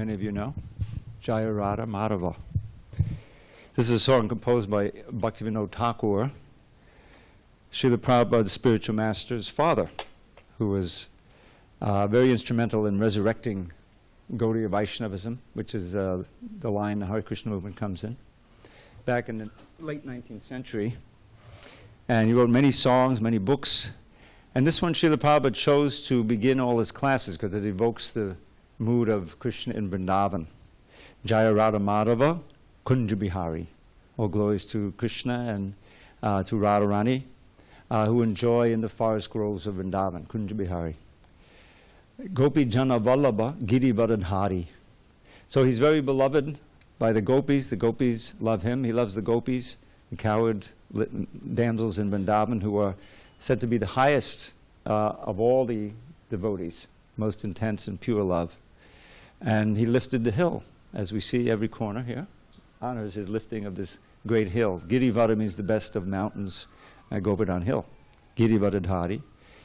many of you know. Jaya Radha Madhava. This is a song composed by Bhaktivinoda Thakur, Srila Prabhupada's spiritual master's father, who was very instrumental in resurrecting Gaudiya Vaishnavism, which is the line the Hare Krishna movement comes in, back in the late 19th century. And he wrote many songs, many books. And this one Srila Prabhupada chose to begin all his classes because it evokes the mood of Krishna in Vrindavan. Jaya Radha Madhava, Kunja Bihari. All glories to Krishna and to Radharani, who enjoy in the forest groves of Vrindavan, Kunja Bihari. Gopi Jana Vallabha, Giri Varadhari. So he's very beloved by the gopis love him, he loves the gopis, the cowherd damsels in Vrindavan, who are said to be the highest of all the devotees, most intense and pure love. And he lifted the hill, as we see every corner here, honors his lifting of this great hill. Girivara means the best of mountains, Govardhan Hill. Girivadadhari.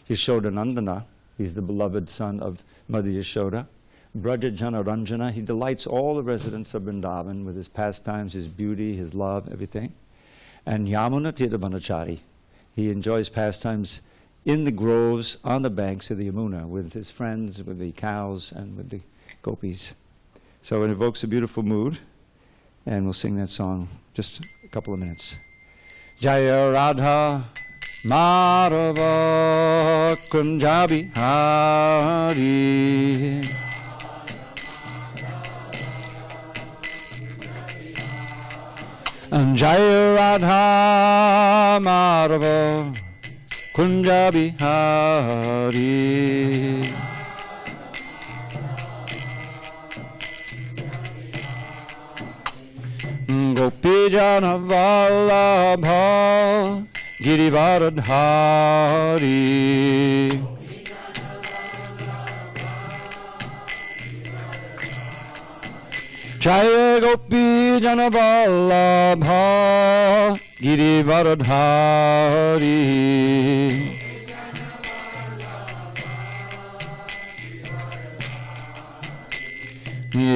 Yashodanandana, he's the beloved son of Mother Yashoda. Braja Jana Ranjana, he delights all the residents of Vrindavan with his pastimes, his beauty, his love, everything. And Yamuna Tirthavanachari, he enjoys pastimes in the groves on the banks of the Yamuna with his friends, with the cows, and with the gopis. So it evokes a beautiful mood, and we'll sing that song just a couple of minutes. Jaya Radha Madhava Kunja Bihari. And Jaya Radha Madhava Kunja Bihari. Gopi Jana Vallabha Girivaradhari. Jaya Gopi Jana Vallabha Girivaradhari.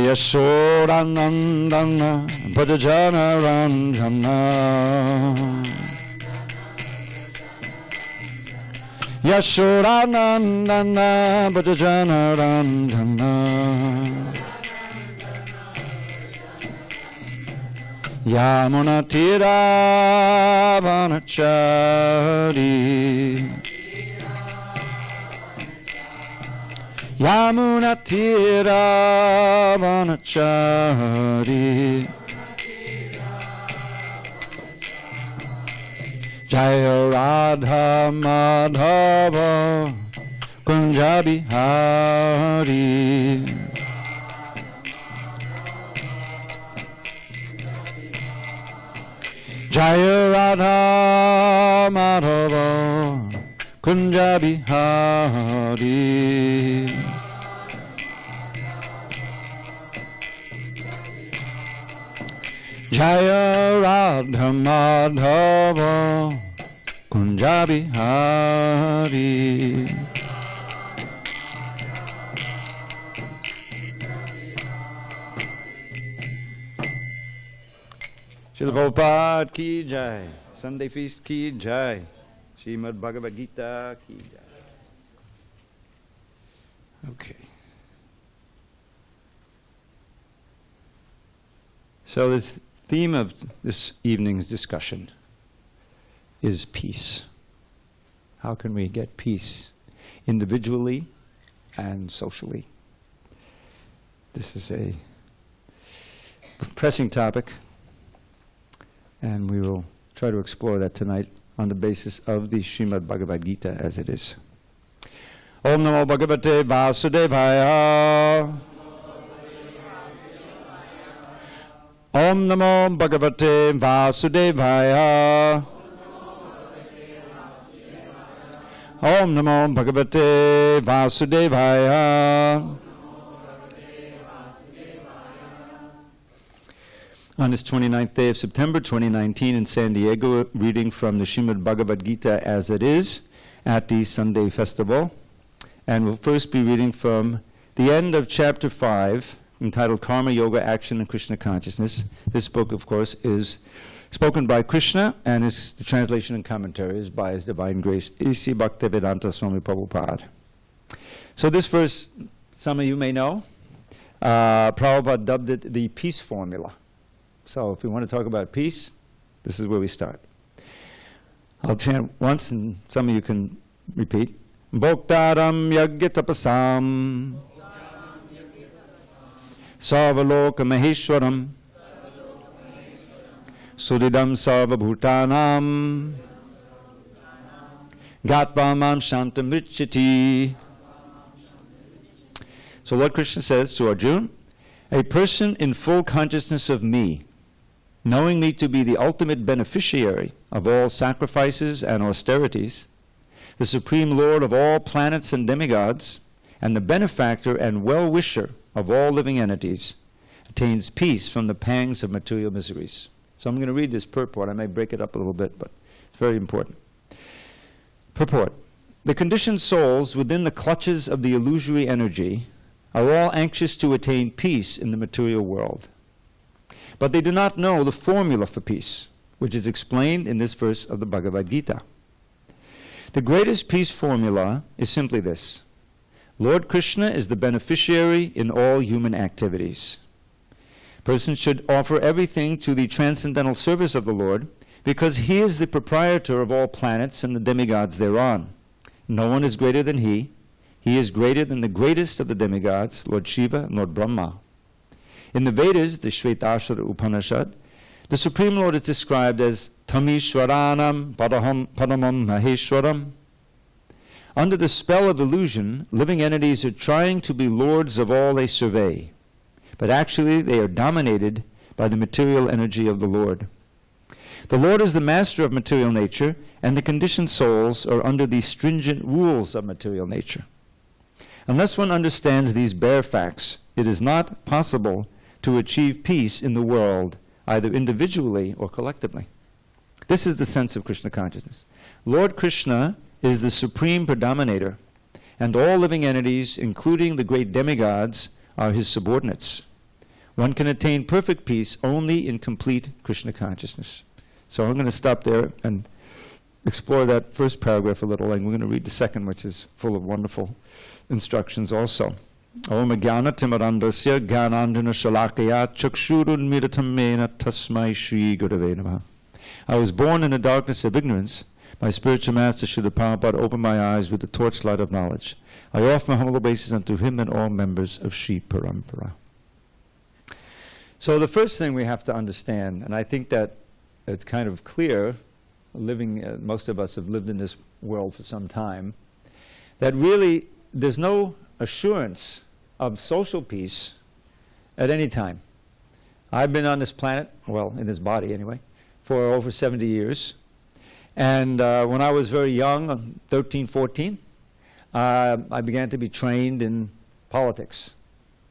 Yashodanandana Bhajana Ranjana. Yashodanandana Bhajana Ranjana. Yamuna Tiravanachari. Yamuna Tiravanachari. Jaya Radha Madhava Kunja Bihari. Jaya Radha Madhava Kunja Bihari. Jaya Radha Madhava Kunja Bihari. Srila Prabhupada ki jai. Sunday feast ki jai. srimadbhagavatam ki jai. Okay. So this theme of this evening's discussion is peace. How can we get peace individually and socially? This is a pressing topic, and we will try to explore that tonight on the basis of the Srimad Bhagavad Gita as it is. Om Namo Bhagavate Vasudevaya. Om Namo Bhagavate Vasudevaya. Om Namo Bhagavate Vasudevaya. On this 29th day of September 2019 in SanDiego, reading from the Srimad Bhagavad Gita as it is at the Sunday Festival. And we'll first be reading from the end of chapter 5, entitled Karma, Yoga, Action, and Krishna Consciousness. This book, of course, is spoken by Krishna, and the translation and commentary is by His Divine Grace, A.C. Bhaktivedanta Swami Prabhupada. So this verse, some of you may know, Prabhupada dubbed it the peace formula. So if we want to talk about peace, this is where we start. I'll chant once, and some of you can repeat. Bhoktaram yagyatapasam sarvaloka maheshwaram sudidam sarvabhutanam gatva mam shantam richati. So Lord Krishna says to Arjuna, a person in full consciousness of me, knowing me to be the ultimate beneficiary of all sacrifices and austerities, the supreme lord of all planets and demigods, and the benefactor and well-wisher of all living entities, attains peace from the pangs of material miseries. So I'm going to read this purport. I may break it up a little bit, but it's very important. Purport. The conditioned souls within the clutches of the illusory energy are all anxious to attain peace in the material world. But they do not know the formula for peace, which is explained in this verse of the Bhagavad Gita. The greatest peace formula is simply this: Lord Krishna is the beneficiary in all human activities. Persons should offer everything to the transcendental service of the Lord, because He is the proprietor of all planets and the demigods thereon. No one is greater than He. He is greater than the greatest of the demigods, Lord Shiva and Lord Brahma. In the Vedas, the Shvetashvara Upanishad, the Supreme Lord is described as Tamishwaranam Paramam Maheshwaram. Under the spell of illusion, living entities are trying to be lords of all they survey, but actually they are dominated by the material energy of the Lord. The Lord is the master of material nature, and the conditioned souls are under the stringent rules of material nature. Unless one understands these bare facts, it is not possible to achieve peace in the world, either individually or collectively. This is the sense of Krishna consciousness. Lord Krishna is the supreme predominator, and all living entities, including the great demigods, are His subordinates. One can attain perfect peace only in complete Krishna consciousness. So I'm going to stop there and explore that first paragraph a little, and we're going to read the second, which is full of wonderful instructions also. Om Jnana Timarandasya Jnanandana Shalakaya Chakshurun Miratamena Tasmai Shri Gurave Namaha. I was born in the darkness of ignorance. My spiritual master Srila Prabhupada opened my eyes with the torchlight of knowledge. I offer my humble obeisance unto him and all members of Sri Parampara. So the first thing we have to understand, and I think that it's kind of clear, most of us have lived in this world for some time, that really there's no assurance of social peace at any time. I've been on this planet, well, in this body anyway, for over 70 years. And when I was very young, 13, 14, I began to be trained in politics.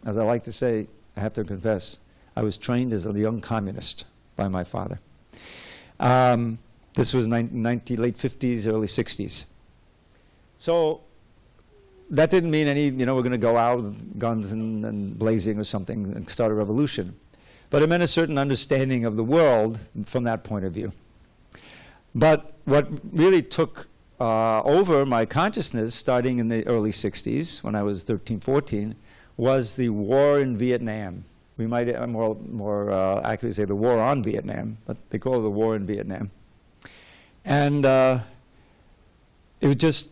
As I like to say, I have to confess, I was trained as a young communist by my father. This was late 50s, early 60s. So that didn't mean we're going to go out with guns and blazing or something and start a revolution. But it meant a certain understanding of the world from that point of view. But what really took over my consciousness starting in the early 60s, when I was 13, 14, was the war in Vietnam. We might more accurately say the war on Vietnam, but they call it the war in Vietnam. And it was just,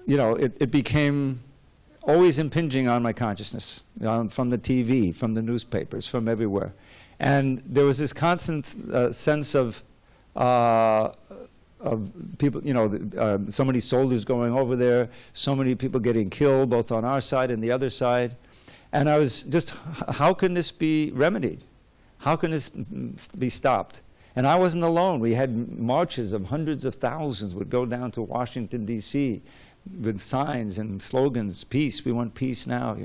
it became always impinging on my consciousness, from the TV, from the newspapers, from everywhere. And there was this constant sense of people, so many soldiers going over there, so many people getting killed, both on our side and the other side. And I was just, how can this be remedied? How can this be stopped? And I wasn't alone. We had marches of hundreds of thousands would go down to Washington, D.C., with signs and slogans, peace, we want peace now,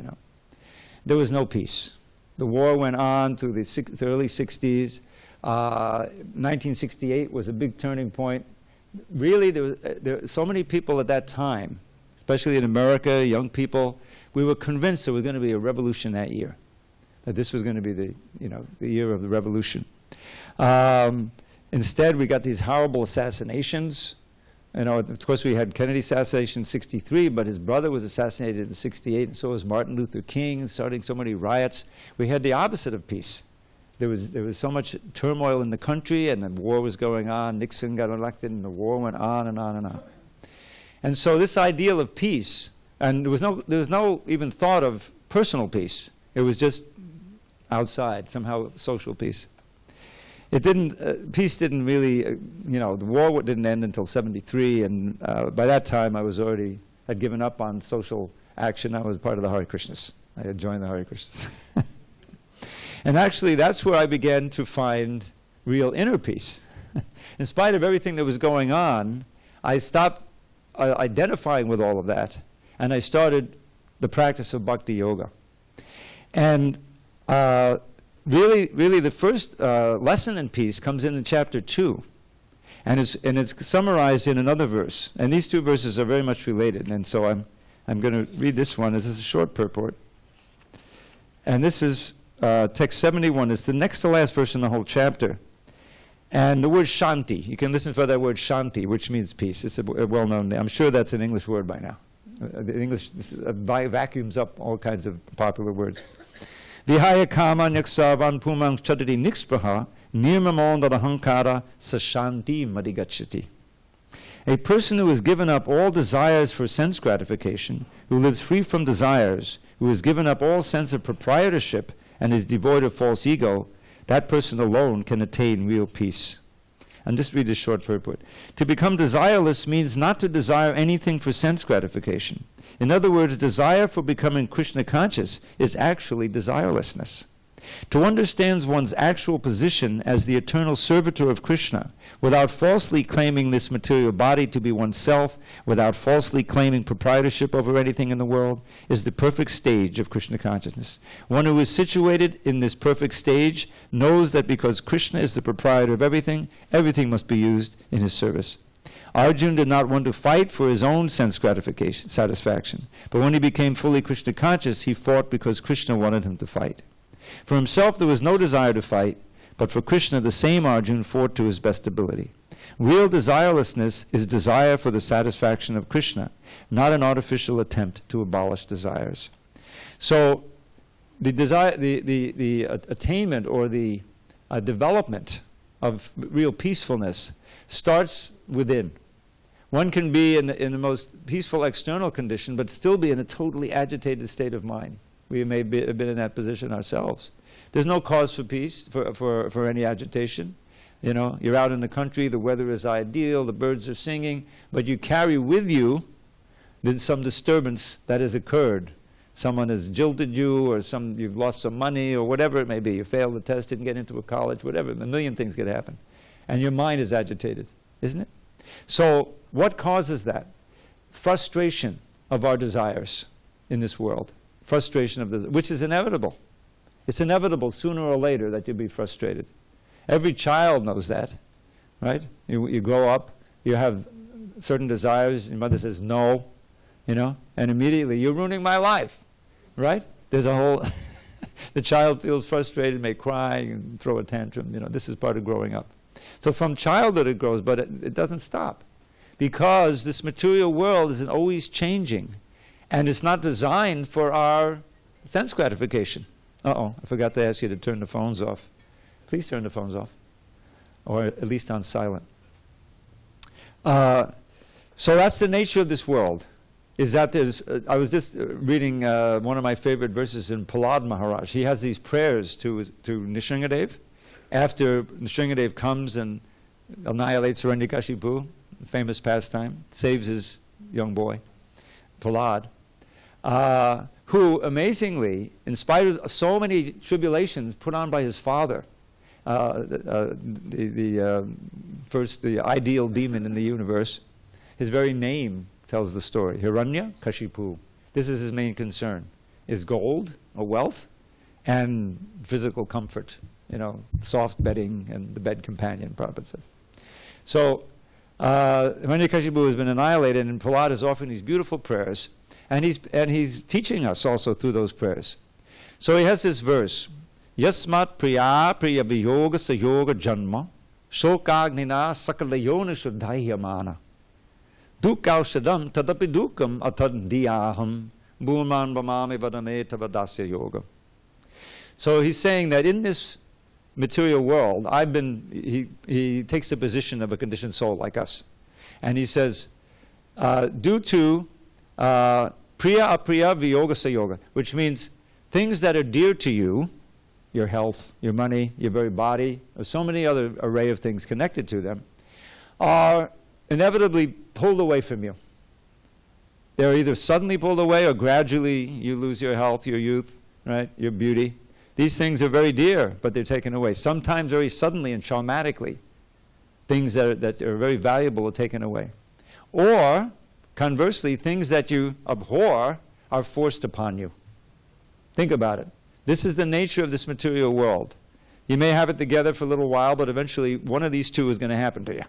There was no peace. The war went on through the early 60s. 1968 was a big turning point. Really, there were so many people at that time, especially in America, young people, we were convinced there was going to be a revolution that year. that this was going to be the year of the revolution. Instead, we got these horrible assassinations. Of course, we had Kennedy assassination in '63, but his brother was assassinated in '68, and so was Martin Luther King, starting so many riots. We had the opposite of peace. There was so much turmoil in the country, and the war was going on. Nixon got elected, and the war went on and on and on. And so this ideal of peace, and there was no even thought of personal peace. It was just outside, somehow social peace. Peace didn't really, the war didn't end until '73, and by that time I had given up on social action. I was part of the Hare Krishnas. I had joined the Hare Krishnas. And actually, that's where I began to find real inner peace. In spite of everything that was going on, I stopped identifying with all of that, and I started the practice of bhakti yoga. And really the first lesson in peace comes in chapter 2, and it's summarized in another verse. And these two verses are very much related, and so I'm going to read this one. This is a short purport. And this is text 71. It's the next to last verse in the whole chapter. And the word shanti, you can listen for that word shanti, which means peace. It's a well-known name. I'm sure that's an English word by now. The English vacuums up all kinds of popular words. Vihaya kama nyaksarvan pumang chadati nikspraha nirmamondara hankara sashanti madigachati. A person who has given up all desires for sense gratification, who lives free from desires, who has given up all sense of proprietorship and is devoid of false ego, that person alone can attain real peace. And just read this short purport. To become desireless means not to desire anything for sense gratification. In other words, desire for becoming Krishna conscious is actually desirelessness. To understand one's actual position as the eternal servitor of Krishna, without falsely claiming this material body to be oneself, without falsely claiming proprietorship over anything in the world, is the perfect stage of Krishna consciousness. One who is situated in this perfect stage knows that because Krishna is the proprietor of everything, everything must be used in his service. Arjuna did not want to fight for his own sense gratification, satisfaction, but when he became fully Krishna conscious, he fought because Krishna wanted him to fight. For himself there was no desire to fight, but for Krishna the same Arjuna fought to his best ability. Real desirelessness is desire for the satisfaction of Krishna, not an artificial attempt to abolish desires. So the attainment or the development of real peacefulness starts within. One can be in the most peaceful external condition, but still be in a totally agitated state of mind. We may have been in that position ourselves. There's no cause for peace, for any agitation. You're out in the country, the weather is ideal, the birds are singing, but you carry with you some disturbance that has occurred. Someone has jilted you, or you've lost some money, or whatever it may be. You failed the test, didn't get into a college, whatever. A million things could happen. And your mind is agitated, isn't it? So what causes that? Frustration of our desires in this world. Frustration of this, which is inevitable. It's inevitable sooner or later that you'll be frustrated. Every child knows that, right? You grow up, you have certain desires, your mother says no, and immediately you're ruining my life, right? There's a whole, the child feels frustrated, may cry, and throw a tantrum. This is part of growing up. So from childhood it grows, but it doesn't stop, because this material world is always changing. And it's not designed for our sense gratification. I forgot to ask you to turn the phones off. Please turn the phones off, or at least on silent. So that's the nature of this world, is that there's, I was just reading one of my favorite verses in Prahlad Maharaj. He has these prayers to Nrsingadev. After Nrsingadev comes and annihilates Hiranyakashipu, famous pastime, saves his young boy, Prahlad, who amazingly, in spite of so many tribulations put on by his father, the ideal demon in the universe, his very name tells the story. Hiranyakashipu. This is his main concern, is gold or wealth and physical comfort, soft bedding and the bed companion, Prabhupada says. So Hiranyakashipu has been annihilated, and Prahlad is offering these beautiful prayers. And he's teaching us also through those prayers. So he has this verse, Yasmat priya priya viyoga sayoga janma shokagnina sakalayonishu dhahyamana dukkaushadam tadapi dukkam atadiyaham bhuman vamami vadame tavadasya yoga. So he's saying that in this material world, he takes the position of a conditioned soul like us. And he says, due to priya apriya viyoga sayoga, which means things that are dear to you, your health, your money, your very body, or so many other array of things connected to them, are inevitably pulled away from you. They're either suddenly pulled away or gradually you lose your health, your youth, right, your beauty. These things are very dear, but they're taken away. Sometimes very suddenly and traumatically, things that are very valuable are taken away. Or, conversely, things that you abhor are forced upon you. Think about it. This is the nature of this material world. You may have it together for a little while, but eventually one of these two is going to happen to you.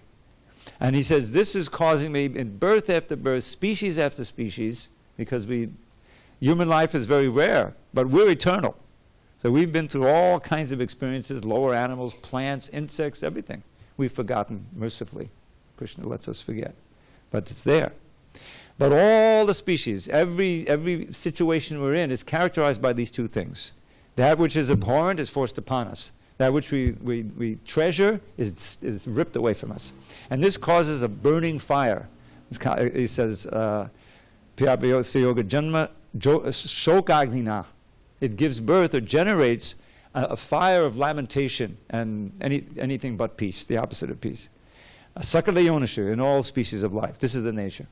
And he says, this is causing me in birth after birth, species after species, because human life is very rare, but we're eternal. So we've been through all kinds of experiences, lower animals, plants, insects, everything. We've forgotten, mercifully. Krishna lets us forget. But it's there. But all the species, every situation we're in is characterized by these two things. That which is abhorrent is forced upon us. That which we treasure is ripped away from us. And this causes a burning fire. He says, Piyabhyo Sayoga Janma Shokagnina. It gives birth or generates a fire of lamentation and anything but peace, the opposite of peace. Sakalayonishu, in all species of life. This is the nature.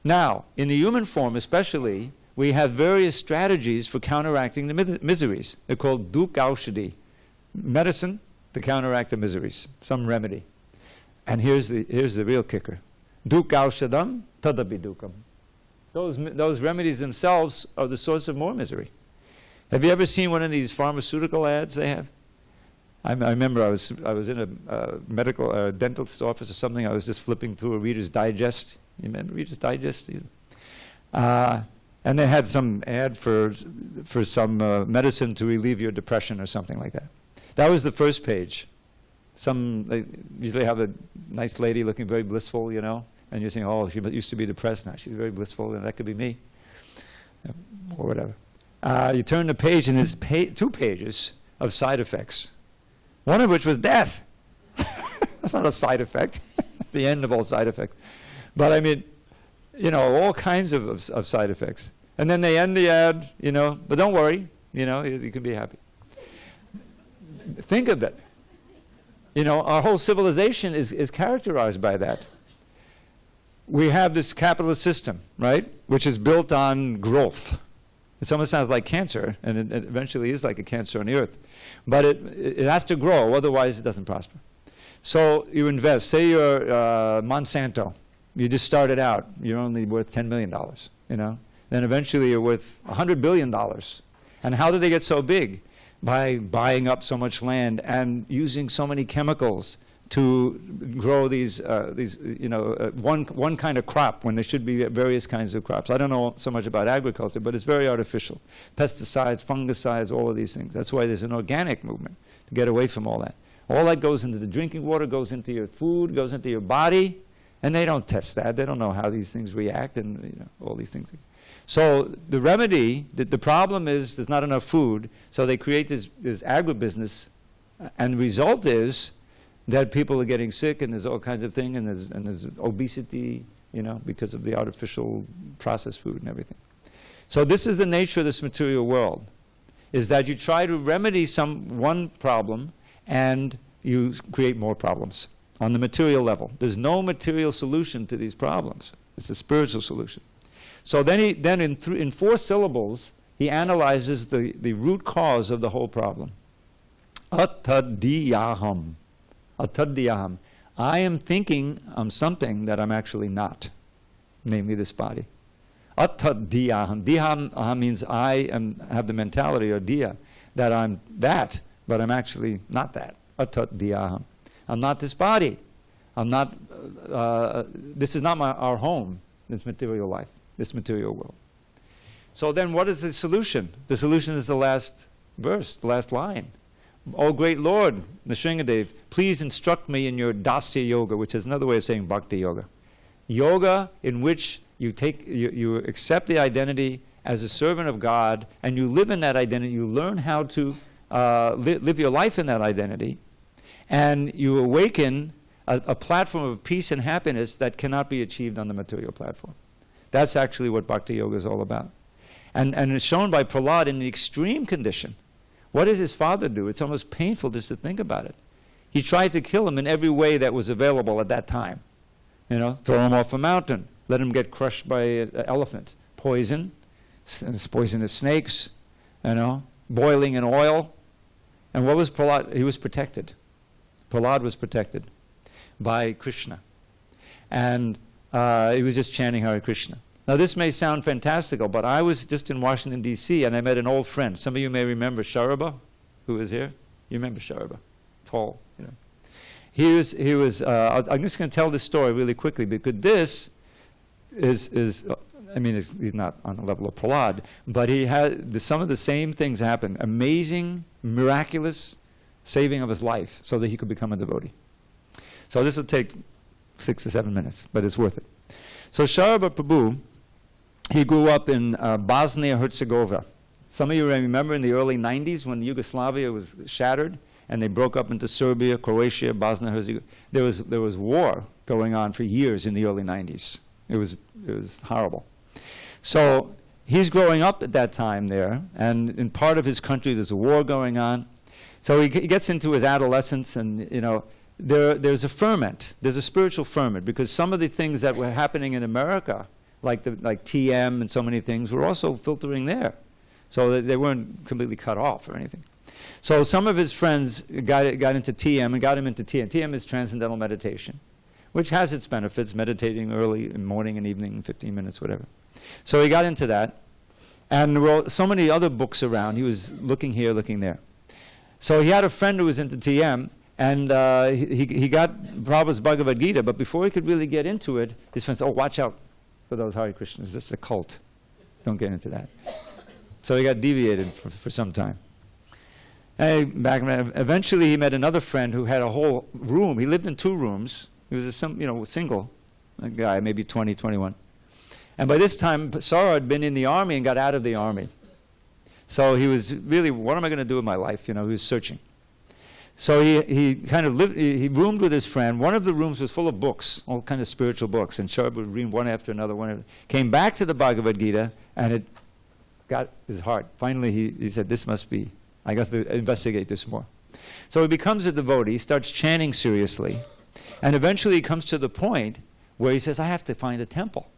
Now, in the human form especially, we have various strategies for counteracting the miseries. They're called dukkaushadhi, medicine to counteract the miseries, some remedy. And here's the real kicker. Dukkaushadam tadapi dukkam. Those remedies themselves are the source of more misery. Have you ever seen one of these pharmaceutical ads they have? I remember I was in a medical dentist's office or something. I was just flipping through a Reader's Digest. You remember Reader's Digest? And they had some ad for some medicine to relieve your depression or something like that. That was the first page. They usually have a nice lady looking very blissful, you know, and you're saying, oh, she used to be depressed, now she's very blissful, and that could be me, or whatever. You turn the page, and there's 2 pages of side effects, one of which was death. That's not a side effect. It's the end of all side effects. But I mean, you know, all kinds of side effects. And then they end the ad, you know, but don't worry, you know, you can be happy. Think of it. You know, our whole civilization is characterized by that. We have this capitalist system, right, which is built on growth. It almost sounds like cancer, and it eventually is like a cancer on the earth. But it has to grow, otherwise it doesn't prosper. So you invest. Say you're Monsanto. You just started out. You're only worth $10 million, you know. Then eventually you're worth $100 billion. And how did they get so big? By buying up so much land and using so many chemicals to grow these you know, one kind of crop when there should be various kinds of crops. I don't know so much about agriculture, but it's very artificial. Pesticides, fungicides, all of these things. That's why there's an organic movement to get away from all that. All that goes into the drinking water, goes into your food, goes into your body, and they don't test that. They don't know how these things react, and you know, all these things. So the remedy, the problem is there's not enough food, so they create this agribusiness, and the result is that people are getting sick, and there's all kinds of things, and there's obesity, you know, because of the artificial processed food and everything. So this is the nature of this material world, is that you try to remedy one problem, and you create more problems on the material level. There's no material solution to these problems. It's a spiritual solution. So then in 4 syllables, he analyzes the root cause of the whole problem. Atadiyaham. Atadiyaham. I am thinking I'm something that I'm actually not, namely this body. Atadiyaham. Diham means I have the mentality, or diya, that I'm that, but I'm actually not that. Atadiyaham. I'm not this body. I'm not, this is not our home, this material life, this material world. So then what is the solution? The solution is the last verse, the last line. O great Lord, Nrsingadev, please instruct me in your Dasya Yoga, which is another way of saying Bhakti Yoga. Yoga in which you accept the identity as a servant of God, and you live in that identity. You learn how to live your life in that identity, and you awaken a platform of peace and happiness that cannot be achieved on the material platform. That's actually what Bhakti Yoga is all about. And it's shown by Prahlad in the extreme condition. What did his father do? It's almost painful just to think about it. He tried to kill him in every way that was available at that time. You know, throw him off a mountain, let him get crushed by an elephant, poison, poisonous snakes, you know, boiling in oil. And what was Prahlad? He was protected. Prahlad was protected by Krishna. And he was just chanting Hare Krishna. Now this may sound fantastical, but I was just in Washington, D.C., and I met an old friend. Some of you may remember Sharaba, who was here. You remember Sharaba, tall, you know. He was. I'm just going to tell this story really quickly, because this is I mean, he's not on the level of Prahlad, but he had some of the same things happen. Amazing, miraculous saving of his life so that he could become a devotee. So this will take 6 to 7 minutes, but it's worth it. So Sharaba Prabhu, he grew up in Bosnia-Herzegovina. Some of you remember in the early 90s when Yugoslavia was shattered and they broke up into Serbia, Croatia, Bosnia-Herzegovina. There was war going on for years in the early 90s. It was horrible. So he's growing up at that time there, and in part of his country there's a war going on. So he gets into his adolescence, and you know, there's a ferment. There's a spiritual ferment, because some of the things that were happening in America, like TM and so many things, were also filtering there. So that they weren't completely cut off or anything. So some of his friends got into TM and got him into TM. TM is Transcendental Meditation, which has its benefits, meditating early in morning and evening, 15 minutes, whatever. So he got into that. And there were so many other books around. He was looking here, looking there. So he had a friend who was into TM, and he got Prabhupada's Bhagavad Gita, but before he could really get into it, his friend said, oh, watch out for those Hare Krishnas. This is a cult. Don't get into that. So he got deviated for some time. And eventually he met another friend who had a whole room. He lived in 2 rooms. He was a single guy, maybe 20, 21. And by this time, Sara had been in the army and got out of the army. So he was really, what am I going to do with my life? You know, he was searching. So he kind of lived, he roomed with his friend. One of the rooms was full of books, all kind of spiritual books. And Sharab would read one after another, Came back to the Bhagavad Gita, and it got his heart. Finally, he said, this must be, I got to investigate this more. So he becomes a devotee, starts chanting seriously, and eventually he comes to the point where he says, I have to find a temple.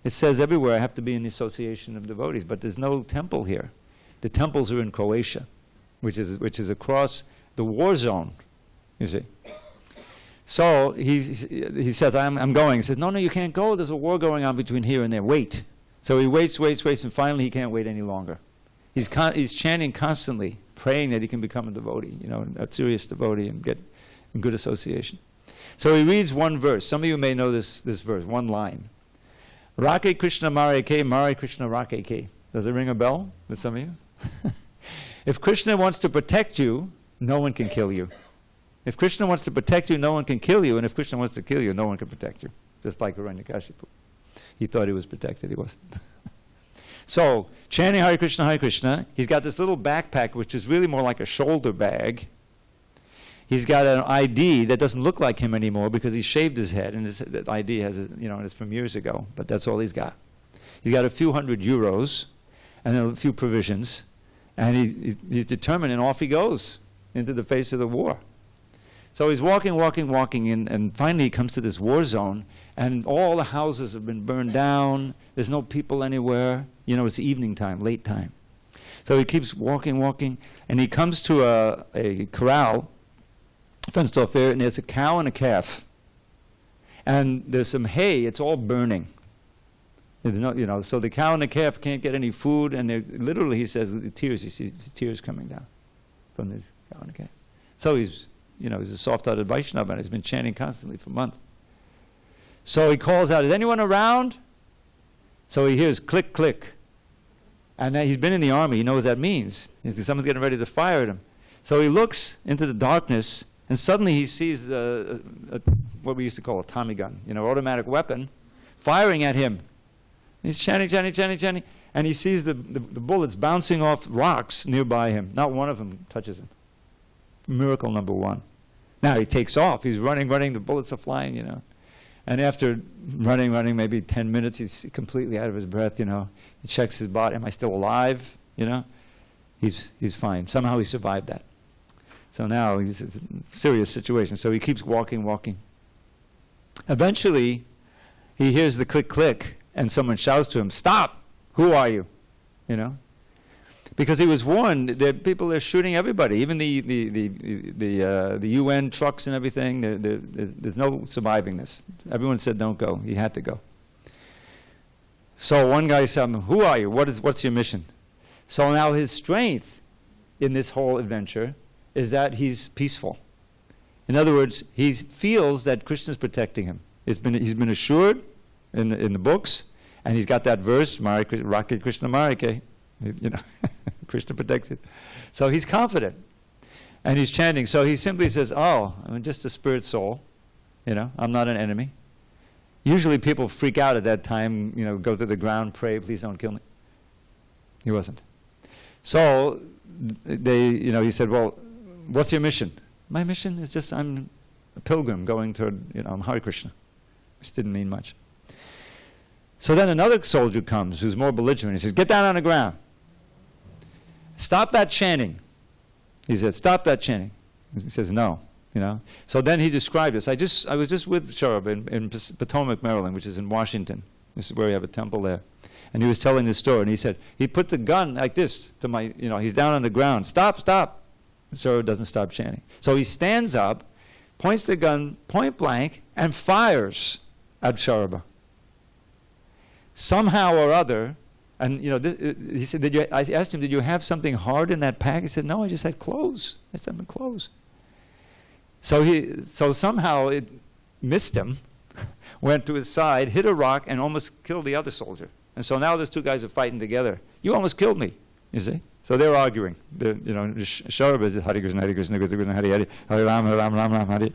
It says everywhere I have to be in the association of devotees, but there's no temple here. The temples are in Croatia, which is across the war zone, you see. So he says, I'm going. He says, no, you can't go. There's a war going on between here and there. Wait. So he waits, and finally he can't wait any longer. He's chanting constantly, praying that he can become a devotee, you know, a serious devotee, and get in good association. So he reads one verse. Some of you may know this verse, one line. Rake Krishna Mare Krishna Rake Ke. Does it ring a bell with some of you? If Krishna wants to protect you, no one can kill you. If Krishna wants to protect you, no one can kill you. And if Krishna wants to kill you, no one can protect you. Just like Hiranyakashipu. He thought he was protected. He wasn't. So, chanting Hare Krishna, he's got this little backpack, which is really more like a shoulder bag. He's got an ID that doesn't look like him anymore because he shaved his head, and his ID has, you know, it's from years ago, but that's all he's got. He's got a few €100 and a few provisions, and he's determined, and off he goes into the face of the war. So he's walking, and finally he comes to this war zone, and all the houses have been burned down. There's no people anywhere. You know, it's evening time, late time. So he keeps walking, and he comes to a corral, fenced off there, and there's a cow and a calf. And there's some hay. It's all burning. There's no, you know, so the cow and the calf can't get any food, and literally, he says, the tears. He sees the tears coming down from the cow and the calf. So he's a soft-hearted Vaishnava, and he's been chanting constantly for months. So he calls out, is anyone around? So he hears click, click. And he's been in the army. He knows what that means. Someone's getting ready to fire at him. So he looks into the darkness, and suddenly he sees what we used to call a Tommy gun, automatic weapon, firing at him. He's chanting, chanting, chanting, chanting, and he sees the bullets bouncing off rocks nearby him. Not one of them touches him. Miracle number one. Now he takes off. He's running, the bullets are flying, And after running maybe 10 minutes, he's completely out of his breath, He checks his body. Am I still alive? He's fine. Somehow he survived that. So now it's a serious situation. So he keeps walking. Eventually, he hears the click, click, and someone shouts to him, "Stop! Who are you?" Because he was warned that people are shooting everybody, even the UN trucks and everything. There's no surviving this. Everyone said don't go. He had to go. So one guy said, "Who are you? What's your mission?" So now his strength in this whole adventure is that he's peaceful. In other words, he feels that Krishna's protecting him. He's been assured in the books, and he's got that verse, Rakhe Krishna Marike, Krishna protects it. So he's confident, and he's chanting. So he simply says, "Oh, I'm just a spirit soul. I'm not an enemy." Usually people freak out at that time, go to the ground, pray, "Please don't kill me." He wasn't. So he said, "Well, what's your mission?" "My mission is just I'm a pilgrim going toward, I'm Hare Krishna," which didn't mean much. So then another soldier comes who's more belligerent. He says, "Get down on the ground. Stop that chanting." He said, "Stop that chanting." He says, "No." So then he described this. I was just with Sharab in Potomac, Maryland, which is in Washington. This is where we have a temple there. And he was telling this story, and he said, he put the gun like this to my, he's down on the ground. "Stop, stop." And Sharab doesn't stop chanting. So he stands up, points the gun point blank, and fires at Sharab. Somehow or other, and he said, I asked him, "Did you have something hard in that pack?" He said, "No, I just had clothes. I just had clothes." So somehow it missed him, went to his side, hit a rock, and almost killed the other soldier. And so now those two guys are fighting together. "You almost killed me," you see. So they're arguing. Sharab is Hare Krishna, Hare Krishna, Krishna Krishna, Hare Hare, Hare Ram, Hare Ram, Ram Ram, Hare.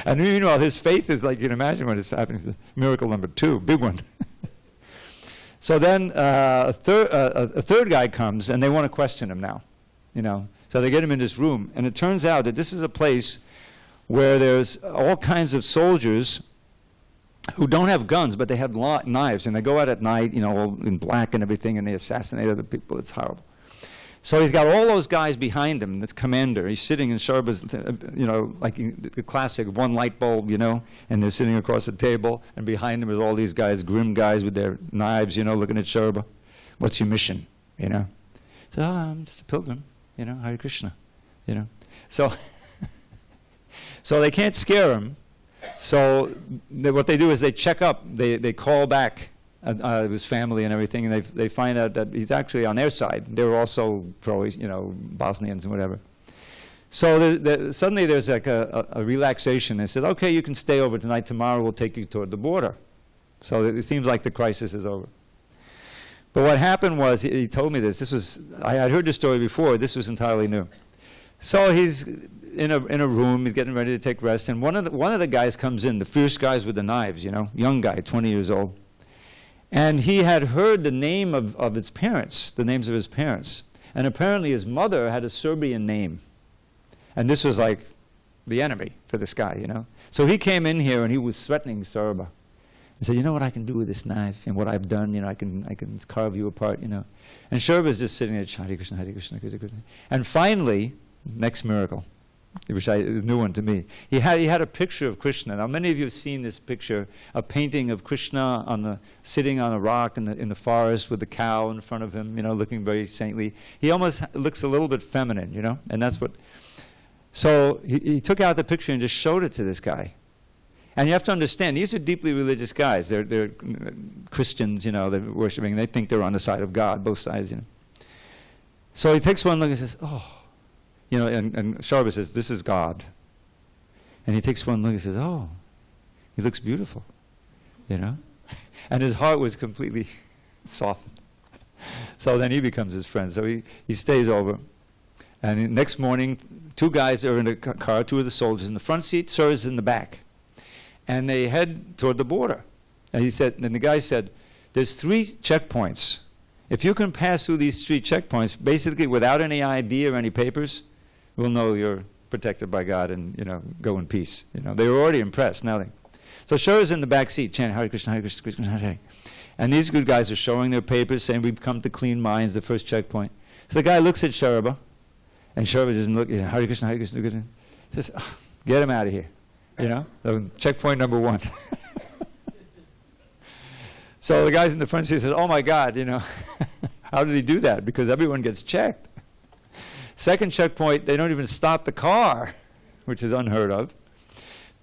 And meanwhile, his faith is like, you can imagine what is happening. It's miracle number 2, big one. So then a third guy comes, and they want to question him now. So they get him in this room, and it turns out that this is a place where there's all kinds of soldiers who don't have guns, but they have knives, and they go out at night, all in black and everything, and they assassinate other people. It's horrible. So he's got all those guys behind him, this commander. He's sitting in Sharba's, like the classic one light bulb, and they're sitting across the table, and behind him is all these guys, grim guys with their knives, looking at Sharba. "What's your mission?" So, "I'm just a pilgrim, Hare Krishna, So, so they can't scare him. So what they do is they check up, they call back his family and everything, and they find out that he's actually on their side. They're also Bosnians and whatever. So suddenly there's like a relaxation. They said, "Okay, you can stay over tonight. Tomorrow we'll take you toward the border." So it seems like the crisis is over. But what happened was, he told me this. I had heard this story before. This was entirely new. So he's in a room. He's getting ready to take rest, and one of the guys comes in. The fierce guys with the knives, young guy, 20 years old. And he had heard the name of his parents, the names of his parents. And apparently his mother had a Serbian name. And this was like the enemy for this guy, So he came in here and he was threatening Sarba. He said, "You know what I can do with this knife and what I've done, I can carve you apart, And Sarba's just sitting there, Hare Krishna, Hare Krishna, Krishna Krishna. And finally, next miracle, which is a new one to me. He had a picture of Krishna. Now, many of you have seen this picture, a painting of Krishna sitting on a rock in the forest with the cow in front of him, looking very saintly. He almost looks a little bit feminine, and that's what. So he took out the picture and just showed it to this guy. And you have to understand, these are deeply religious guys. They're Christians, they're worshiping. They think they're on the side of God, both sides, So he takes one look and says, "Oh." And Sharba says, "This is God." And he takes one look and says, "Oh, he looks beautiful," And his heart was completely softened. So then he becomes his friend. So he stays over. And the next morning, two guys are in a car, two of the soldiers in the front seat, Sir is in the back. And they head toward the border. And the guy said, there's 3 checkpoints. If you can pass through these 3 checkpoints, basically without any ID or any papers, we'll know you're protected by God and, go in peace. They were already impressed. So Sir is in the back seat, chanting Hare Krishna, Hare Krishna, Krishna Hare Hare. And these good guys are showing their papers, saying we've come to clean minds, the first checkpoint. So the guy looks at Sheraba, and Sheraba doesn't look, Hare Krishna, Hare Krishna, Krishna. Says, get him out of here. Checkpoint number 1. So the guys in the front seat says, oh my God, how did he do that? Because everyone gets checked. Second checkpoint, they don't even stop the car, which is unheard of.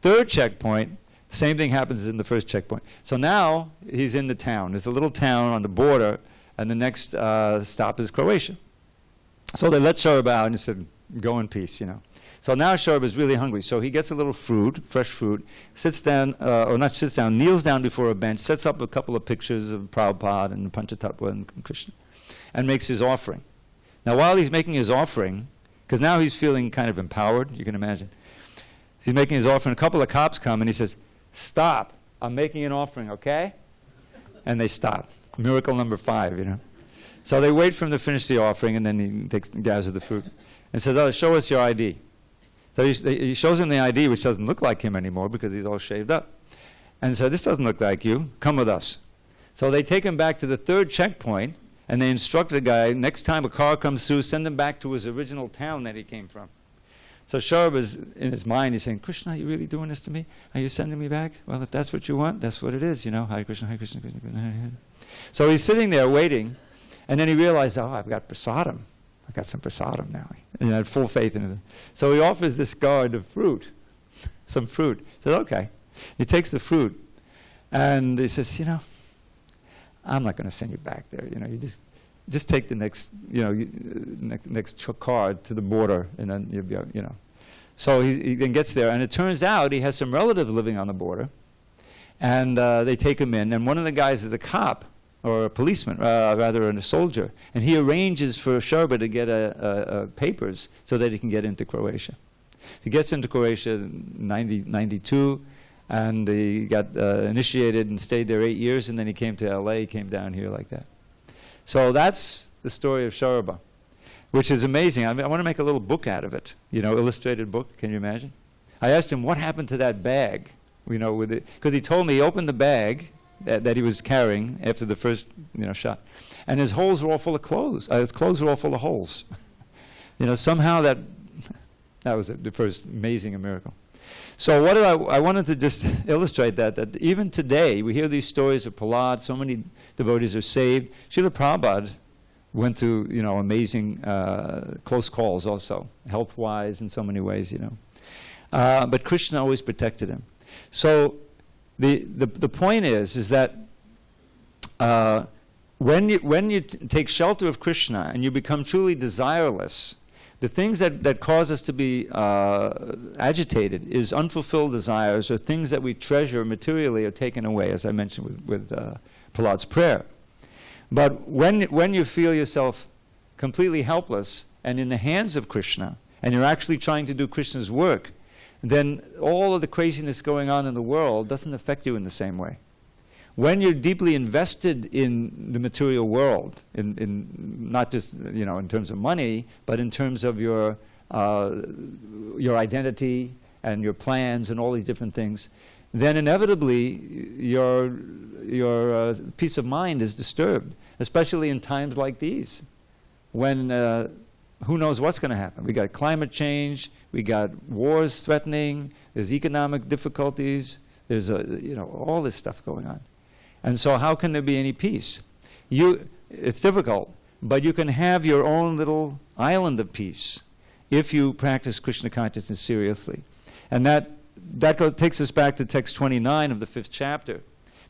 Third checkpoint, same thing happens as in the first checkpoint. So now he's in the town. There's a little town on the border, and the next stop is Croatia. So they let Sheraba out and said, go in peace, So now Sheraba is really hungry. So he gets a little fruit, fresh fruit, sits down, kneels down before a bench, sets up a couple of pictures of Prabhupada and Panchatattva and Krishna, and makes his offering. Now while he's making his offering, because now he's feeling kind of empowered, you can imagine, he's making his offering, a couple of cops come and he says, stop, I'm making an offering, okay? And they stop. Miracle number 5, So they wait for him to finish the offering, and then he gathers the fruit and says, oh, show us your ID. So he shows him the ID, which doesn't look like him anymore because he's all shaved up. And so this doesn't look like you. Come with us. So they take him back to the 3rd checkpoint, and they instruct the guy, next time a car comes through, send him back to his original town that he came from. So Sharaba's in his mind, he's saying, Krishna, are you really doing this to me? Are you sending me back? Well, if that's what you want, that's what it is, Hare Krishna, Hare Krishna, Krishna Krishna, Hare Hare. So he's sitting there waiting, and then he realized, oh, I've got prasadam. I've got some prasadam now. And he had full faith in it. So he offers this guard of fruit, some fruit. He says, okay. He takes the fruit, and he says, I'm not going to send you back there. You just take the next, next car to the border, and then you'll be, So he then gets there, and it turns out he has some relatives living on the border, and they take him in, and one of the guys is a cop, or a policeman, rather a soldier, and he arranges for Sheraba to get papers so that he can get into Croatia. He gets into Croatia in 92, and he got initiated and stayed there 8 years, and then he came to LA, came down here like that. So that's the story of Sheraba, which is amazing. I want to make a little book out of it, illustrated book. Can you imagine? I asked him what happened to that bag, because he told me he opened the bag that he was carrying after the first, shot, and his holes were all full of clothes. His clothes were all full of holes. Somehow that was the first amazing miracle. So what I wanted to just illustrate that even today we hear these stories of Prahlad. So many devotees are saved. Srila Prabhupada went through amazing close calls also, health-wise in so many ways. But Krishna always protected him. So the point is that when you take shelter of Krishna and you become truly desireless, the things that cause us to be agitated is unfulfilled desires, or things that we treasure materially are taken away, as I mentioned with Prahlad's prayer. But when you feel yourself completely helpless and in the hands of Krishna, and you're actually trying to do Krishna's work, then all of the craziness going on in the world doesn't affect you in the same way. When you're deeply invested in the material world, in not just in terms of money, but in terms of your identity and your plans and all these different things, then inevitably your peace of mind is disturbed, especially in times like these, when who knows what's going to happen. We got climate change, we got wars threatening, there's economic difficulties, there's all this stuff going on. And so how can there be any peace? It's difficult, but you can have your own little island of peace if you practice Krishna consciousness seriously. And that takes us back to text 29 of the 5th chapter,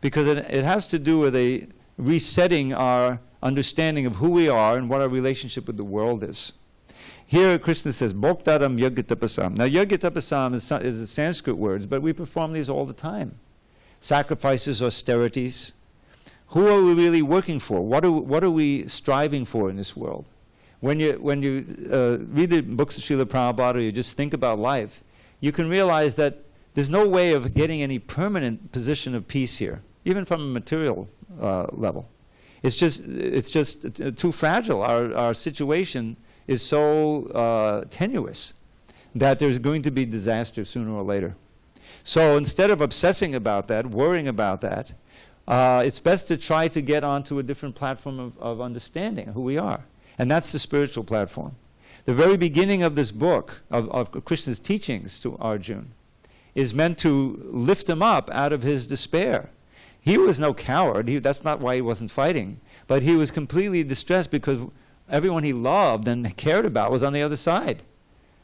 because it has to do with a resetting our understanding of who we are and what our relationship with the world is. Here Krishna says, Bhoktaram Yajna-tapasam. Now Yajna-tapasam is a Sanskrit word, but we perform these all the time. Sacrifices, austerities, who are we really working for? What are we striving for in this world? When you read the books of Srila Prabhupada, or you just think about life, you can realize that there's no way of getting any permanent position of peace here, even from a material level. It's just too fragile. Our situation is so tenuous that there's going to be disaster sooner or later. So instead of obsessing about that, worrying about that, it's best to try to get onto a different platform of understanding who we are. And that's the spiritual platform. The very beginning of this book, of Krishna's teachings to Arjuna, is meant to lift him up out of his despair. He was no coward. That's not why he wasn't fighting. But he was completely distressed because everyone he loved and cared about was on the other side.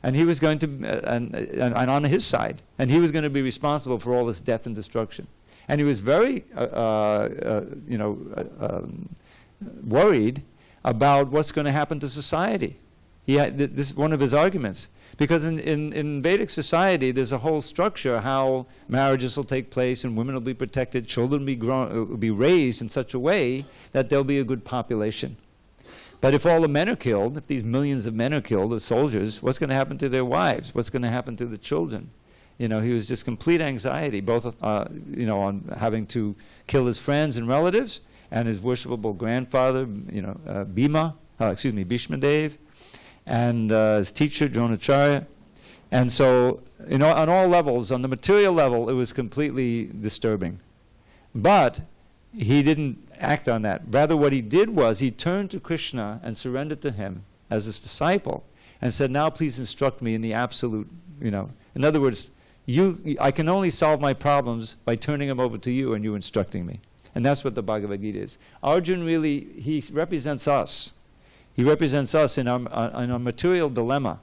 And he was going to, and on his side. And he was going to be responsible for all this death and destruction. And he was very, worried about what's going to happen to society. This is one of his arguments. Because in Vedic society, there's a whole structure how marriages will take place and women will be protected, children will be raised in such a way that there'll be a good population. But if all the men are killed, if these millions of men are killed, the soldiers, what's going to happen to their wives? What's going to happen to the children? He was just complete anxiety, both on having to kill his friends and relatives and his worshipable grandfather, Bhishma Dev, and his teacher, Dronacharya. And so, on all levels, on the material level, it was completely disturbing. But he didn't act on that. Rather, what he did was he turned to Krishna and surrendered to him as his disciple and said, now please instruct me in the absolute, In other words, I can only solve my problems by turning them over to you and you instructing me. And that's what the Bhagavad Gita is. Arjuna really, he represents us. He represents us in our material dilemma.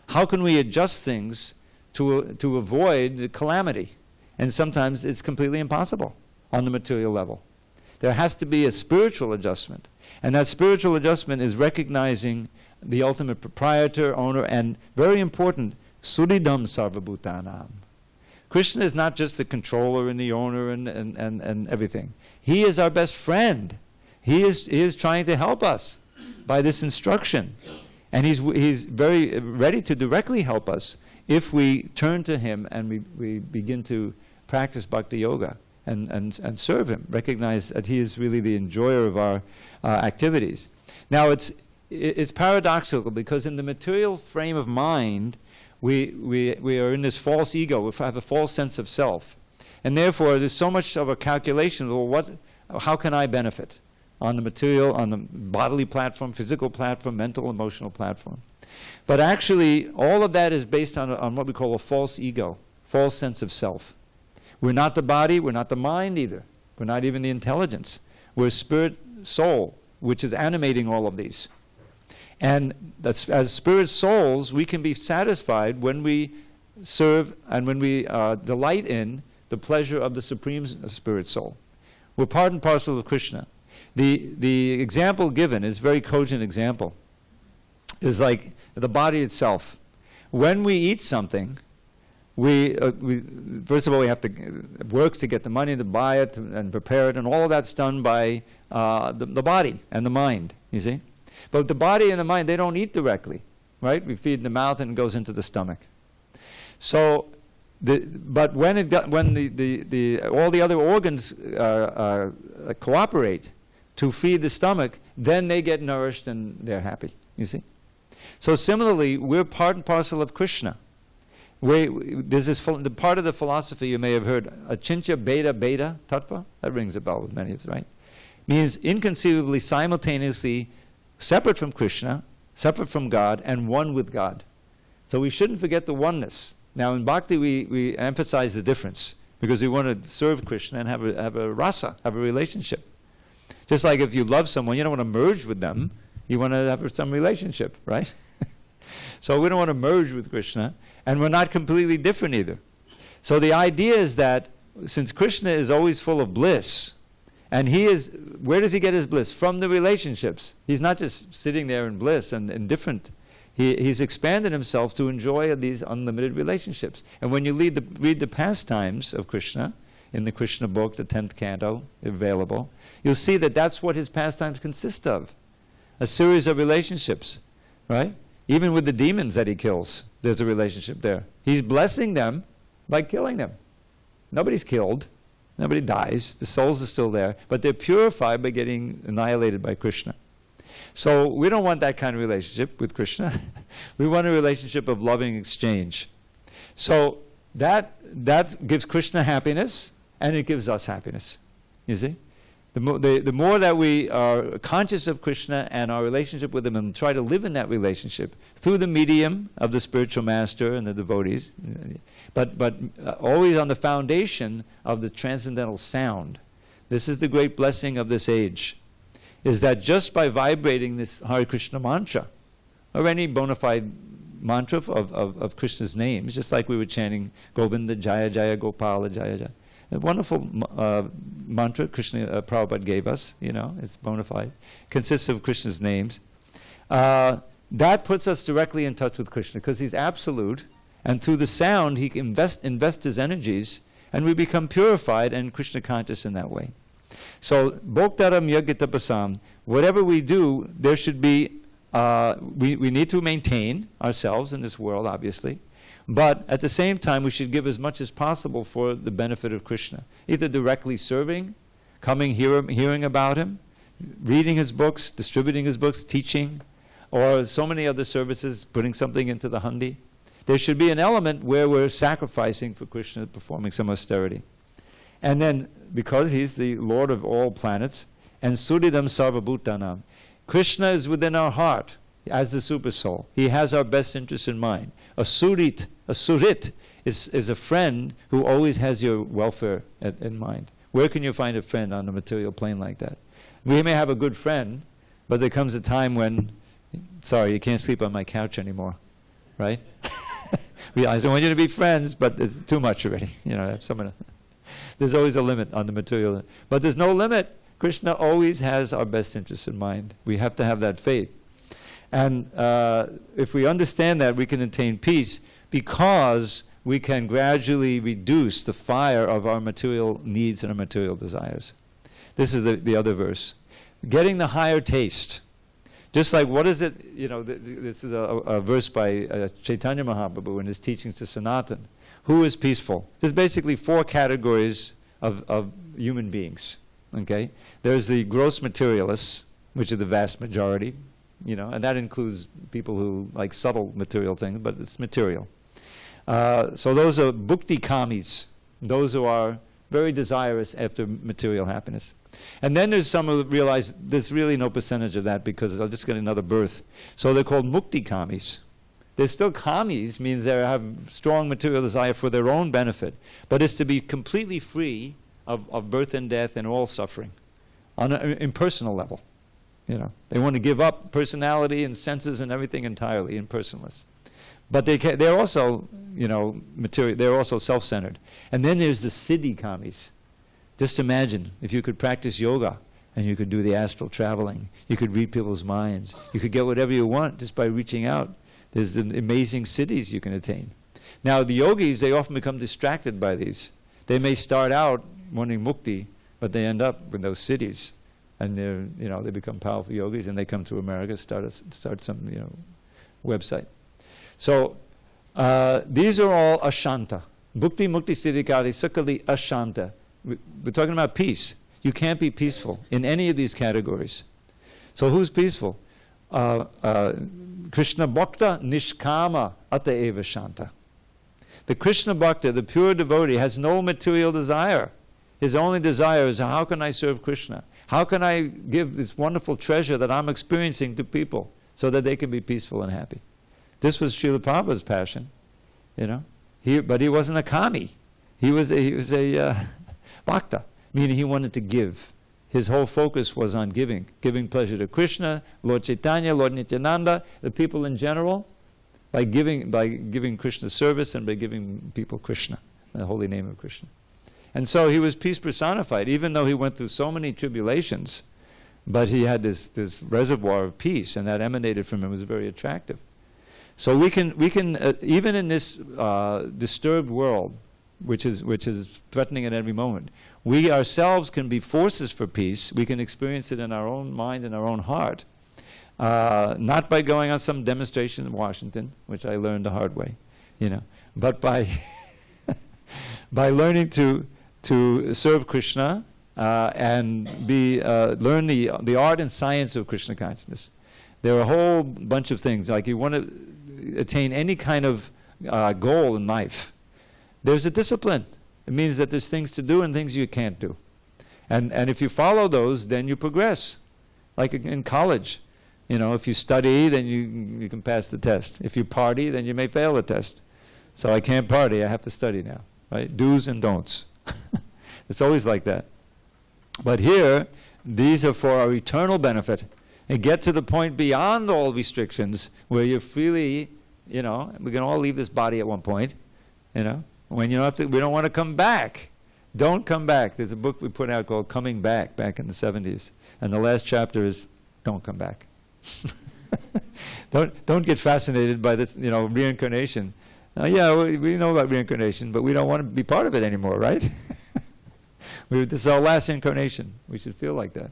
How can we adjust things to avoid the calamity? And sometimes it's completely impossible on the material level. There has to be a spiritual adjustment. And that spiritual adjustment is recognizing the ultimate proprietor, owner, and very important, Suridam Sarvabhutanam. Krishna is not just the controller and the owner and everything. He is our best friend. He is trying to help us by this instruction. And he's very ready to directly help us if we turn to him and we begin to practice bhakti yoga and serve him, recognize that he is really the enjoyer of our activities. Now it's paradoxical because in the material frame of mind, we are in this false ego, we have a false sense of self. And therefore there's so much of a calculation, how can I benefit? On the material, on the bodily platform, physical platform, mental, emotional platform. But actually, all of that is based on what we call a false ego, false sense of self. We're not the body, we're not the mind either. We're not even the intelligence. We're spirit, soul, which is animating all of these. And as spirit souls, we can be satisfied when we serve and when we delight in the pleasure of the Supreme Spirit Soul. We're part and parcel of Krishna. The example given is a very cogent example. It's like the body itself. When we eat something, we first of all we have to work to get the money to buy it and prepare it, and all of that's done by the body and the mind. You see, but the body and the mind, they don't eat directly, right? We feed the mouth and it goes into the stomach. So, but when all the other organs cooperate to feed the stomach, then they get nourished and they're happy, you see. So similarly, we're part and parcel of Krishna. There's the part of the philosophy you may have heard, achintya beta beta tattva, that rings a bell with many of us, right? Means inconceivably, simultaneously separate from Krishna, separate from God, and one with God. So we shouldn't forget the oneness. Now in Bhakti we emphasize the difference because we want to serve Krishna and have a rasa, have a relationship. Just like if you love someone, you don't want to merge with them. You want to have some relationship, right? So we don't want to merge with Krishna, and we're not completely different either. So the idea is that since Krishna is always full of bliss, and where does he get his bliss? From the relationships. He's not just sitting there in bliss and indifferent. He's expanded himself to enjoy these unlimited relationships. And when you read the pastimes of Krishna, in the Krishna book, the 10th canto, available, you'll see that that's what his pastimes consist of. A series of relationships, right? Even with the demons that he kills, there's a relationship there. He's blessing them by killing them. Nobody's killed. Nobody dies. The souls are still there. But they're purified by getting annihilated by Krishna. So we don't want that kind of relationship with Krishna. We want a relationship of loving exchange. So that gives Krishna happiness, and it gives us happiness. You see? The more that we are conscious of Krishna and our relationship with him and try to live in that relationship through the medium of the spiritual master and the devotees, but always on the foundation of the transcendental sound. This is the great blessing of this age, is that just by vibrating this Hare Krishna mantra, or any bona fide mantra of Krishna's names, just like we were chanting Govinda Jaya Jaya Gopala Jaya Jaya. A wonderful mantra Krishna Prabhupada gave us, it's bona fide. Consists of Krishna's names. That puts us directly in touch with Krishna because he's absolute, and through the sound he can invest his energies, and we become purified and Krishna conscious in that way. So, Bhoktaram Yagitapasam, whatever we do, there should be, we need to maintain ourselves in this world, obviously. But at the same time, we should give as much as possible for the benefit of Krishna. Either directly serving, coming, hearing about him, reading his books, distributing his books, teaching, or so many other services, putting something into the handi. There should be an element where we're sacrificing for Krishna, performing some austerity. And then, because he's the Lord of all planets, and Suridam Sarvabhutanam, Krishna is within our heart as the super soul. He has our best interest in mind. A surit is a friend who always has your welfare in mind. Where can you find a friend on a material plane like that? We may have a good friend, but there comes a time when, sorry, you can't sleep on my couch anymore, right? I don't want you to be friends, but it's too much already. There's always a limit on the material. But there's no limit. Krishna always has our best interests in mind. We have to have that faith. And if we understand that, we can attain peace because we can gradually reduce the fire of our material needs and our material desires. This is the other verse. Getting the higher taste. Just like, what is it, this is a verse by Chaitanya Mahaprabhu in his teachings to Sanatan. Who is peaceful? There's basically 4 categories of human beings. Okay? There's the gross materialists, which are the vast majority. And that includes people who like subtle material things, but it's material. So those are bhakti kamis, those who are very desirous after material happiness. And then there's some who realize there's really no percentage of that because I'll just get another birth. So they're called mukti kamis. They're still kamis, means they have strong material desire for their own benefit, but it's to be completely free of birth and death and all suffering on an impersonal level. They want to give up personality and senses and everything entirely, impersonalists. But they're also, material. They're also self-centered. And then there's the siddhi kamis. Just imagine if you could practice yoga and you could do the astral traveling. You could read people's minds. You could get whatever you want just by reaching out. There's the amazing siddhis you can attain. Now the yogis, they often become distracted by these. They may start out wanting mukti, but they end up with those siddhis. And they become powerful yogis, and they come to America, start some website. So these are all ashanta. Bhukti, mukti, siddhikari, sukali, ashanta. We're talking about peace. You can't be peaceful in any of these categories. So who's peaceful? Krishna Bhakta Nishkama Ataeva Shanta. The Krishna Bhakta, the pure devotee, has no material desire. His only desire is, how can I serve Krishna? How can I give this wonderful treasure that I'm experiencing to people so that they can be peaceful and happy? This was Srila Prabhupada's passion, but he wasn't a kami. He was a bhakta, meaning he wanted to give. His whole focus was on giving pleasure to Krishna, Lord Chaitanya, Lord Nityananda, the people in general, by giving Krishna service and by giving people Krishna, the holy name of Krishna. And so he was peace personified, even though he went through so many tribulations, but he had this reservoir of peace, and that emanated from him. It was very attractive. So we can even in this disturbed world, which is threatening at every moment. We ourselves can be forces for peace. We can experience it in our own mind and our own heart. Not by going on some demonstration in Washington, which I learned the hard way, but by by learning to serve Krishna and learn the art and science of Krishna consciousness. There are a whole bunch of things. Like you want to attain any kind of goal in life, there's a discipline. It means that there's things to do and things you can't do. And if you follow those, then you progress. Like in college, if you study, then you can pass the test. If you party, then you may fail the test. So I can't party, I have to study now. Right? Do's and don'ts. It's always like that. But here, these are for our eternal benefit. And get to the point beyond all restrictions where you're freely, we can all leave this body at one point, when you don't have to, we don't want to come back. Don't come back. There's a book we put out called Coming Back in the 70s. And the last chapter is, don't come back. Don't get fascinated by this, reincarnation. We know about reincarnation, but we don't want to be part of it anymore, right? This is our last incarnation. We should feel like that.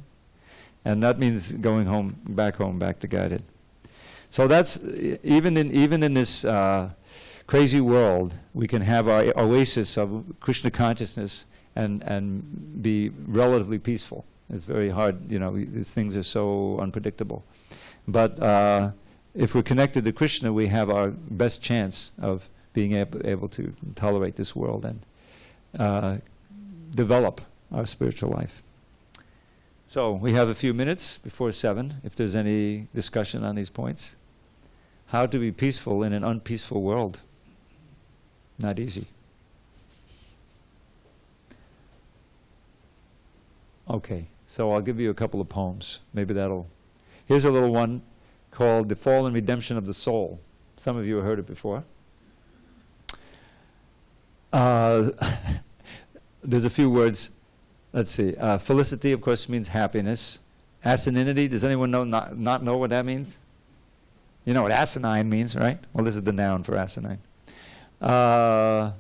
And that means going back to Godhead. So that's, even in this crazy world, we can have our oasis of Krishna consciousness and be relatively peaceful. It's very hard, these things are so unpredictable. But if we're connected to Krishna, we have our best chance of being able to tolerate this world and develop our spiritual life. So we have a few minutes before 7, if there's any discussion on these points. How to be peaceful in an unpeaceful world? Not easy. Okay, so I'll give you a couple of poems. Maybe that'll... Here's a little one called The Fall and Redemption of the Soul. Some of you have heard it before. There's a few words. Let's see. Felicity, of course, means happiness. Asininity, does anyone not know what that means? You know what asinine means, right? Well, this is the noun for asinine. And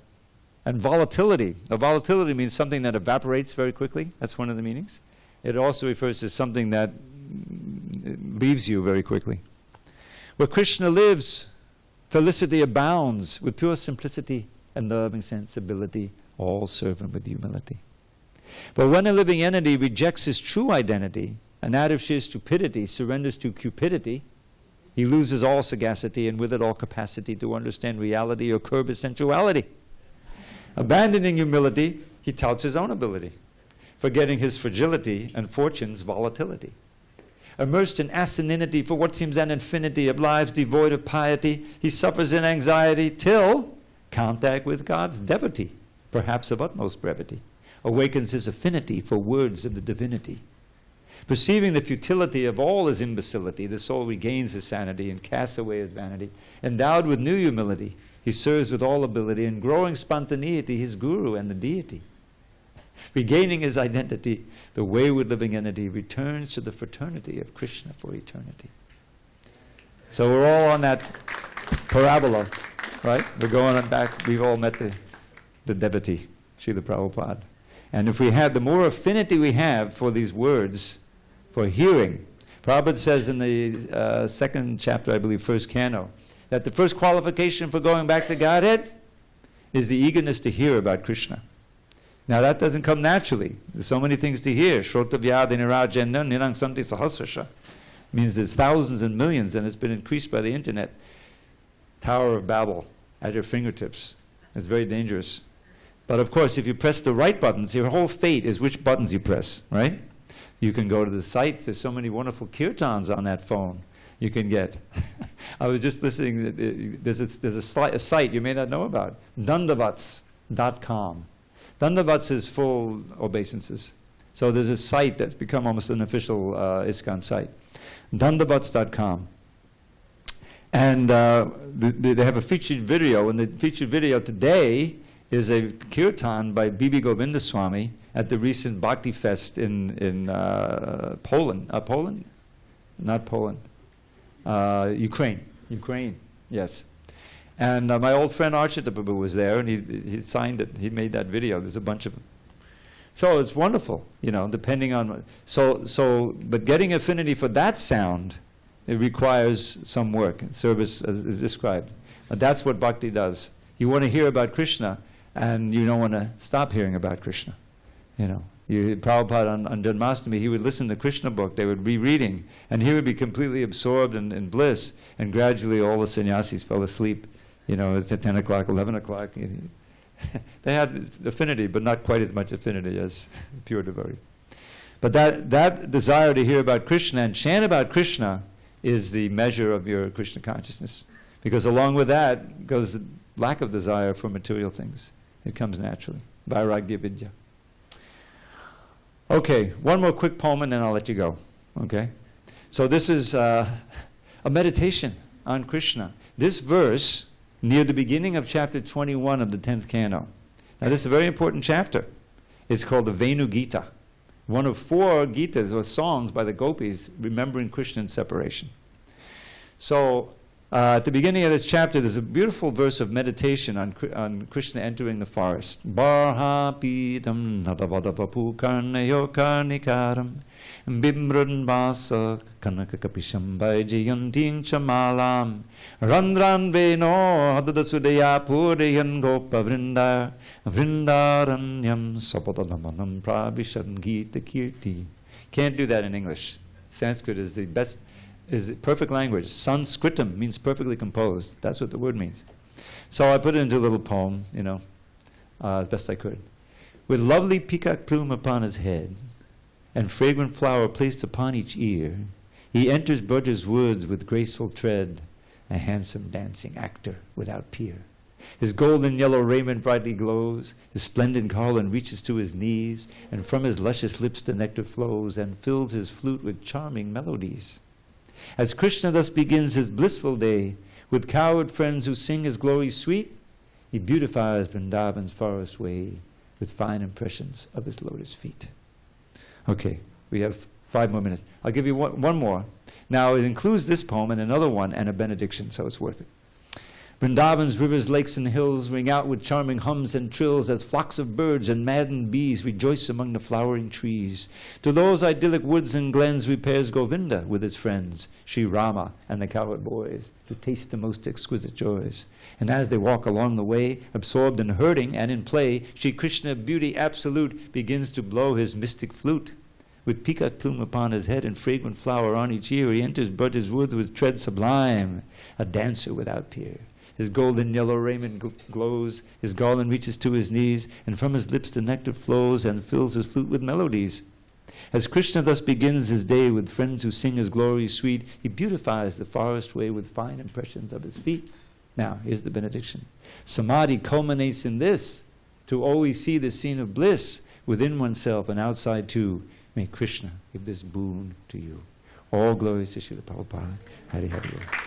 volatility. Volatility means something that evaporates very quickly. That's one of the meanings. It also refers to something that leaves you very quickly. Where Krishna lives, felicity abounds. With pure simplicity and loving sensibility, all serve him with humility. But when a living entity rejects his true identity, and out of sheer stupidity surrenders to cupidity, he loses all sagacity and with it all capacity to understand reality or curb his sensuality. Abandoning humility, he touts his own ability, forgetting his fragility and fortune's volatility. Immersed in asininity for what seems an infinity of lives devoid of piety, he suffers in anxiety till contact with God's devotee, perhaps of utmost brevity, awakens his affinity for words of the divinity. Perceiving the futility of all his imbecility, the soul regains his sanity and casts away his vanity. Endowed with new humility, he serves with all ability and growing spontaneity his guru and the deity. Regaining his identity, the wayward living entity returns to the fraternity of Krishna for eternity. So we're all on that parabola, right? We're going on back. We've all met the devotee, Srila Prabhupada. And if we have, the more affinity we have for these words, for hearing, Prabhupada says in the second chapter, I believe, first canto, that the first qualification for going back to Godhead is the eagerness to hear about Krishna. Now that doesn't come naturally. There's so many things to hear. Shrotavyadi nirajenda nirang santi sahasrasha. Means there's thousands and millions, and it's been increased by the internet. Tower of Babel at your fingertips. It's very dangerous. But of course, if you press the right buttons, your whole fate is which buttons you press, right? You can go to the sites. There's so many wonderful kirtans on that phone you can get. I was just listening. There's a site you may not know about, dandavats.com. Dandavats is full obeisances. So there's a site that's become almost an official ISKCON site, dandavats.com. And they have a featured video, and the featured video today is a kirtan by B.B. Govindaswamy at the recent Bhakti Fest in Poland. Poland? Not Poland. Ukraine, yes. And my old friend Archita Prabhu was there, and he signed it. He made that video. There's a bunch of them. So it's wonderful, you know, depending on... But getting affinity for that sound, it requires some work and service, as is described. But that's what bhakti does. You want to hear about Krishna, and you don't want to stop hearing about Krishna. You know, Prabhupada on Janmashtami, he would listen to Krishna book, they would be reading, and he would be completely absorbed in bliss, and gradually all the sannyasis fell asleep, you know, at 10 o'clock, 11 o'clock. They had affinity, but not quite as much affinity as pure devotee. But that desire to hear about Krishna and chant about Krishna is the measure of your Krishna consciousness. Because along with that goes the lack of desire for material things. It comes naturally. Vairagya vidya. Okay, one more quick poem and then I'll let you go. Okay? So this is a meditation on Krishna. This verse, near the beginning of chapter 21 of the 10th canto. Now this is a very important chapter. It's called the Venu Gita. One of 4 Gitas or songs by the gopis remembering Krishna's separation. So at the beginning of this chapter, there's a beautiful verse of meditation on Krishna entering the forest. Barhapidam nadavadapapu karnayo karnikaram bimrun basa kanakakapisham baijayanting chamalam randran veno hadadasudaya purayan gopa vrindaranyam sapatadamanam prabhishan gita kirti. Can't do that in English. Sanskrit is the best, is the perfect language. Sanskritam means perfectly composed. That's what the word means. So I put it into a little poem, you know, as best I could. With lovely peacock plume upon his head, and fragrant flower placed upon each ear, he enters Braja's woods with graceful tread, a handsome dancing actor without peer. His golden yellow raiment brightly glows, his splendid garland reaches to his knees, and from his luscious lips the nectar flows, and fills his flute with charming melodies. As Krishna thus begins his blissful day, with cowherd friends who sing his glory sweet, he beautifies Vrindavan's forest way with fine impressions of his lotus feet. Okay, we have 5 more minutes. I'll give you one more. Now it includes this poem and another one and a benediction, so it's worth it. Vrindavan's rivers, lakes, and hills ring out with charming hums and trills as flocks of birds and maddened bees rejoice among the flowering trees. To those idyllic woods and glens repairs Govinda with his friends, Sri Rama and the cowherd boys, to taste the most exquisite joys. And as they walk along the way, absorbed in herding and in play, Sri Krishna, beauty absolute, begins to blow his mystic flute. With peacock plume upon his head and fragrant flower on each ear, he enters Braja's woods with tread sublime, a dancer without peer. His golden yellow raiment glows, his garland reaches to his knees, and from his lips the nectar flows and fills his flute with melodies. As Krishna thus begins his day with friends who sing his glory sweet, he beautifies the forest way with fine impressions of his feet. Now, here's the benediction. Samadhi culminates in this, to always see the scene of bliss within oneself and outside too. May Krishna give this boon to you. All glories to Srila Prabhupada. Hari Hari Bol.